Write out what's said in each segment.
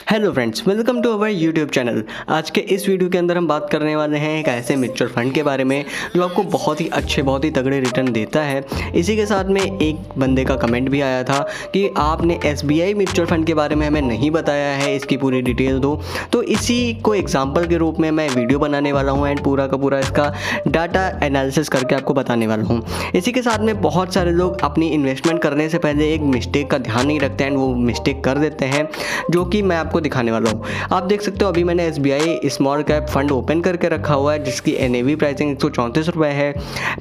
Hello friends, welcome to our YouTube channel. आज के इस वीडियो के अंदर हम बात करने वाले हैं एक ऐसे म्यूचुअल फंड के बारे में जो आपको बहुत ही अच्छे, बहुत ही तगड़े रिटर्न देता है। इसी के साथ में एक बंदे का कमेंट भी आया था कि आपने SBI म्यूचुअल फंड के बारे में हमें नहीं बताया है, इसकी पूरी डिटेल दो। तो इसी को एग्जाम्पल के रूप में मैं वीडियो बनाने वाला हूँ एंड पूरा का पूरा इसका डाटा एनालिसिस करके आपको बताने वाला हूँ। इसी के साथ में बहुत सारे लोग अपनी इन्वेस्टमेंट करने से पहले एक मिस्टेक का ध्यान नहीं रखते हैं, वो मिस्टेक कर देते हैं, जो कि मैं आपको दिखाने वाला हूँ। आप देख सकते हो अभी मैंने SBI small cap fund open करके रखा हुआ है जिसकी NAV प्राइसिंग 134 रुपये है।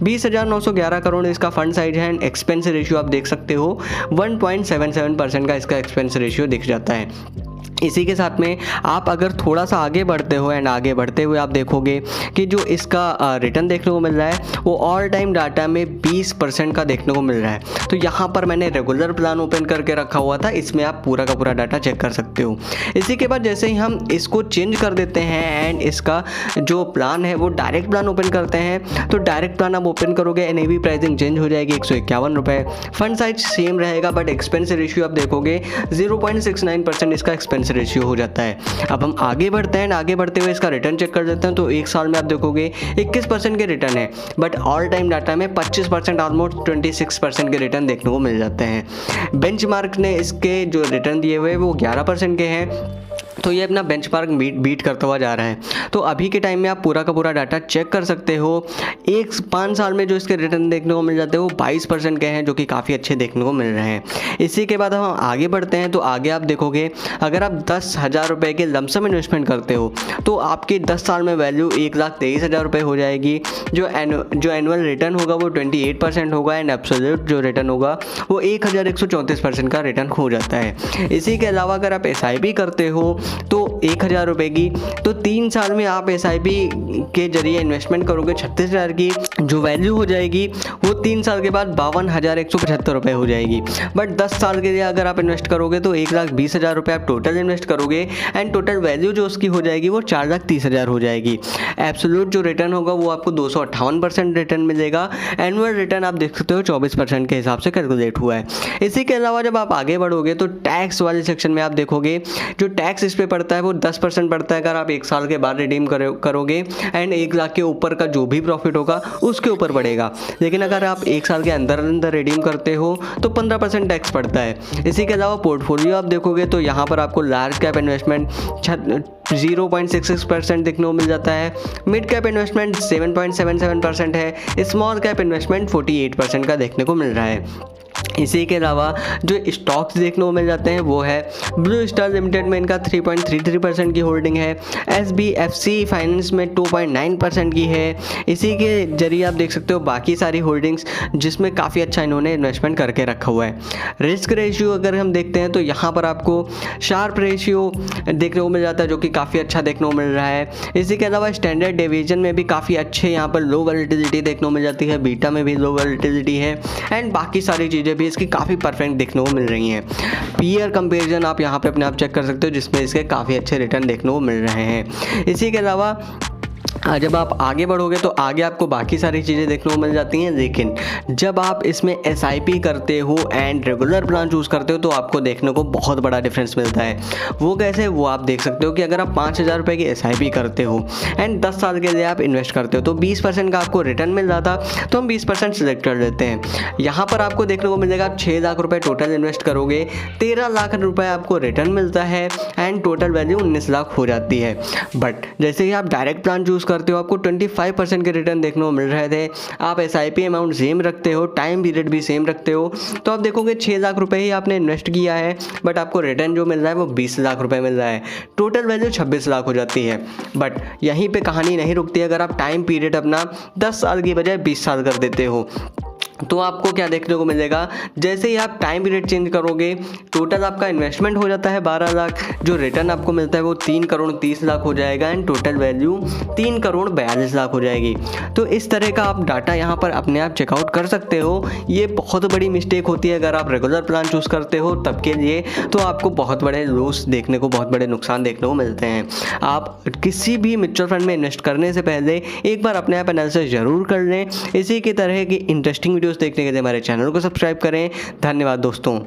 20,911 करोड़ इसका फंड साइज है एंड एक्सपेंस रेशियो आप देख सकते हो 1.77% का इसका एक्सपेंस रेशियो दिख जाता है। इसी के साथ में आप अगर थोड़ा सा आगे बढ़ते हो एंड आगे बढ़ते हुए आप देखोगे कि जो इसका रिटर्न देखने को मिल रहा है वो ऑल टाइम डाटा में 20% का देखने को मिल रहा है। तो यहाँ पर मैंने रेगुलर प्लान ओपन करके रखा हुआ था, इसमें आप पूरा का पूरा डाटा चेक कर सकते हो। इसी के बाद जैसे ही हम इसको चेंज कर देते हैं एंड इसका जो प्लान है वो डायरेक्ट प्लान ओपन करते हैं, तो डायरेक्ट प्लान आप ओपन करोगे NAV प्राइसिंग चेंज हो जाएगी 151 रुपये। फंड साइज सेम रहेगा बट एक्सपेंस रेशियो आप देखोगे 0.69% इसका एक्सपेंस रेशियो हो जाता है। अब हम आगे बढ़ते हैं, आगे बढ़ते हुए इसका रिटर्न चेक कर देते हैं। तो एक साल में आप देखोगे 21% के रिटर्न है बट ऑल टाइम डाटा में 25%, ऑलमोस्ट 26% के रिटर्न देखने को मिल जाते हैं। बेंचमार्क ने इसके जो रिटर्न दिए हुए वो 11% के हैं, तो ये अपना बेंचमार्क बीट करता हुआ जा रहा है। तो अभी के टाइम में आप पूरा का पूरा डाटा चेक कर सकते हो। 5 साल में जो इसके रिटर्न देखने को मिल जाते हैं वो 22% के हैं, जो कि काफ़ी अच्छे देखने को मिल रहे हैं। इसी के बाद हम आगे बढ़ते हैं, तो आगे आप देखोगे अगर आप 10,000 रुपये के लमसम इन्वेस्टमेंट करते हो तो आपकी 10 साल में वैल्यू 1,23,000 रुपये हो जाएगी। जो एनुअल रिटर्न होगा वो 28% होगा एंड एब्सोल्यूट जो रिटर्न होगा वो 1,134% का रिटर्न हो जाता है। इसी के अलावा अगर आप SIP करते हो तो 1,000 रुपये की, तो 3 साल में आप SIP के जरिए इन्वेस्टमेंट करोगे 36,000 की, जो वैल्यू हो जाएगी वो 3 साल के बाद 52,175 रुपये हो जाएगी। बट 10 साल के लिए अगर आप इन्वेस्ट करोगे तो 1,20,000 रुपये आप टोटल इन्वेस्ट करोगे एंड टोटल वैल्यू जो उसकी हो जाएगी वो 4,30,000 हो जाएगी। एब्सोल्यूट जो रिटर्न होगा वो आपको 258% रिटर्न मिलेगा। एनुअल रिटर्न आप देख सकते हो 24% के हिसाब से कैलकुलेट हुआ है। इसी के अलावा जब आप आगे बढ़ोगे तो टैक्स वाले सेक्शन में आप देखोगे जो टैक्स इस पे पड़ता है वो 10% पड़ता है अगर आप 1 साल के बाद रिडीम करोगे एंड 1 लाख के ऊपर का जो भी प्रॉफिट होगा उसके ऊपर पड़ेगा। लेकिन अगर आप 1 साल के अंदर रिडीम करते हो तो 15% टैक्स पड़ता है। इसी के अलावा पोर्टफोलियो आप देखोगे तो यहाँ पर आपको लार्ज कैप इन्वेस्टमेंट 0.66% देखने को मिल जाता है, मिड कैप इन्वेस्टमेंट 7.77% है, स्मॉल कैप इन्वेस्टमेंट 48% का देखने को मिल रहा है। इसी के अलावा जो स्टॉक्स देखने को मिल जाते हैं वो है ब्लू स्टार लिमिटेड में इनका 3.33% की होल्डिंग है, SBFC फाइनेंस में 2.9% की है। इसी के जरिए आप देख सकते हो बाकी सारी होल्डिंग्स जिसमें काफ़ी अच्छा इन्होंने इन्वेस्टमेंट करके रखा हुआ है। रिस्क रेशियो अगर हम देखते हैं तो यहाँ पर आपको शार्प रेशियो देखने को मिल जाता है जो कि काफ़ी अच्छा देखने को मिल रहा है। इसी के अलावा स्टैंडर्ड डेविएशन में भी काफ़ी अच्छे यहाँ पर लो वोलेटिलिटी देखने को मिल जाती है, बीटा में भी लो वोलेटिलिटी है एंड बाकी सारी चीज़ें भी इसकी काफ़ी परफेक्ट देखने को मिल रही हैं। पीयर कंपैरिजन आप यहाँ पे अपने आप चेक कर सकते हो जिसमें इसके काफ़ी अच्छे रिटर्न देखने को मिल रहे हैं। इसी के अलावा जब आप आगे बढ़ोगे तो आगे आपको बाकी सारी चीज़ें देखने को मिल जाती हैं, लेकिन जब आप इसमें SIP करते हो एंड रेगुलर प्लान चूज़ करते हो तो आपको देखने को बहुत बड़ा डिफरेंस मिलता है। वो कैसे, वो आप देख सकते हो कि अगर आप 5,000 रुपये की SIP करते हो एंड 10 साल के लिए आप इन्वेस्ट करते हो तो 20% का आपको रिटर्न मिल रहा था, तो हम 20% सिलेक्ट कर लेते हैं। यहाँ पर आपको देखने को मिलेगा आप 6 लाख रुपये टोटल इन्वेस्ट करोगे, 13 लाख रुपये आपको रिटर्न मिलता है एंड टोटल वैल्यू 19 लाख हो जाती है। बट जैसे ही आप डायरेक्ट प्लान चूज़ करते हो आपको 25% के रिटर्न देखने को मिल रहे थे। आप SIP अमाउंट सेम रखते हो, टाइम पीरियड भी सेम रखते हो, तो आप देखोगे 6 लाख रुपए ही आपने इन्वेस्ट किया है बट आपको रिटर्न जो मिल रहा है वो 20 लाख रुपए मिल रहा है, टोटल वैल्यू 26 लाख हो जाती है। बट यहीं पे कहानी नहीं रुकती। अगर आप टाइम पीरियड अपना 10 साल की बजाय 20 साल कर देते हो तो आपको क्या देखने को मिलेगा, जैसे ही आप टाइम पीरियड चेंज करोगे टोटल आपका इन्वेस्टमेंट हो जाता है 12 लाख, जो रिटर्न आपको मिलता है वो 3 करोड़ 30 लाख हो जाएगा and total value 3 crore 42 lakh हो जाएगी। तो इस तरह का आप डाटा यहाँ पर अपने आप चेकआउट कर सकते हो। ये बहुत बड़ी मिस्टेक होती है अगर आप रेगुलर प्लान चूज़ करते हो तब के लिए, तो आपको बहुत बड़े लॉस देखने को, बहुत बड़े नुकसान देखने को मिलते हैं। आप किसी भी म्यूचुअल फंड में इन्वेस्ट करने से पहले एक बार अपने आप एनालिसिस जरूर कर लें। इसी की तरह की इंटरेस्टिंग वीडियोस देखने के लिए हमारे चैनल को सब्सक्राइब करें। धन्यवाद दोस्तों।